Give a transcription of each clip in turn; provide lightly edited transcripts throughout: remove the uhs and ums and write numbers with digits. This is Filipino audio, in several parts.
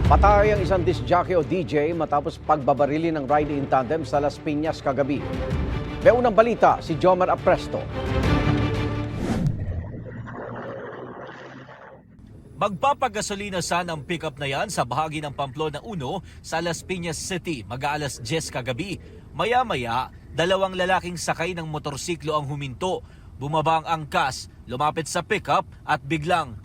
Patay ang isang disc jockey o DJ matapos pagbabarili ng ride in tandem sa Las Piñas kagabi. May unang balita si Jomar Apresto. Magpapagasolina sana ang pickup na yan sa bahagi ng Pamplona 1 sa Las Piñas City mag-aalas 10 kagabi. Maya-maya, dalawang lalaking sakay ng motorsiklo ang huminto. Bumaba ang angkas, lumapit sa pickup at biglang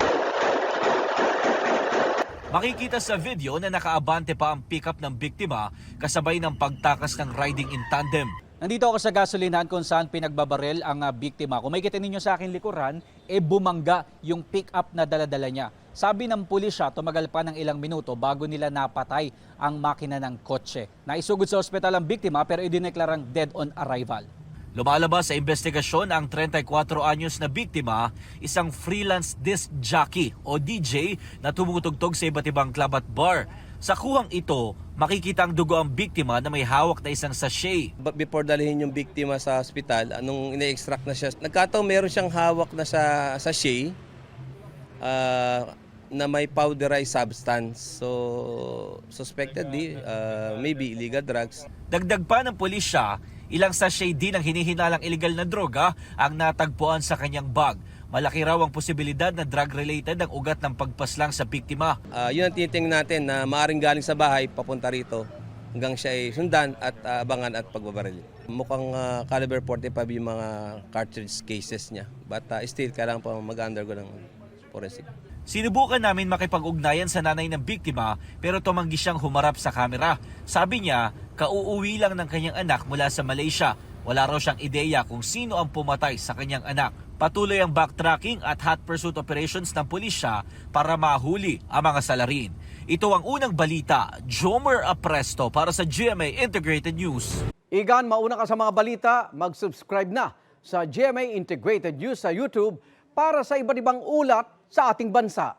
makikita sa video na nakaabante pa ang pickup ng biktima kasabay ng pagtakas ng riding in tandem. Nandito ako sa gasolinahan kung saan pinagbabaril ang biktima. Kung makikita ninyo sa akin likuran, bumangga yung pick-up na daladala niya. Sabi ng pulisya, tumagal pa ng ilang minuto bago nila napatay ang makina ng kotse. Naisugod sa ospital ang biktima pero idineklarang dead on arrival. Lumalabas sa investigasyon ang 34 anyos na biktima, isang freelance disc jockey o DJ na tumutugtog sa iba't ibang club at bar. Sa kuhang ito, makikita ang dugo ang biktima na may hawak na isang sachet. Before dalhin yung biktima sa ospital, anong ine-extract na siya, nagkataon meron siyang hawak na sa sachet na may powderized substance. So, suspectedly, maybe illegal drugs. Dagdag pa ng pulisya, ilang sachet din ang hinihinalang illegal na droga ang natagpuan sa kanyang bag. Malaki raw ang posibilidad na drug-related ang ugat ng pagpaslang sa biktima. Yun ang tinitingnan natin na maaaring galing sa bahay papunta rito hanggang siya ay sundan at abangan at pagbabaril. Mukhang caliber 45 yung mga cartridge cases niya. But still, kailangan pa mag-undergo ng forensic. Sinubukan namin makipag-ugnayan sa nanay ng biktima pero tumanggi siyang humarap sa kamera. Sabi niya, kauuwi lang ng kanyang anak mula sa Malaysia. Wala raw siyang ideya kung sino ang pumatay sa kanyang anak. Patuloy ang backtracking at hot pursuit operations ng pulisya para mahuli ang mga salarin. Ito ang unang balita, Jomer Apresto para sa GMA Integrated News. Igan, mauna ka sa mga balita, mag-subscribe na sa GMA Integrated News sa YouTube para sa iba't ibang ulat sa ating bansa.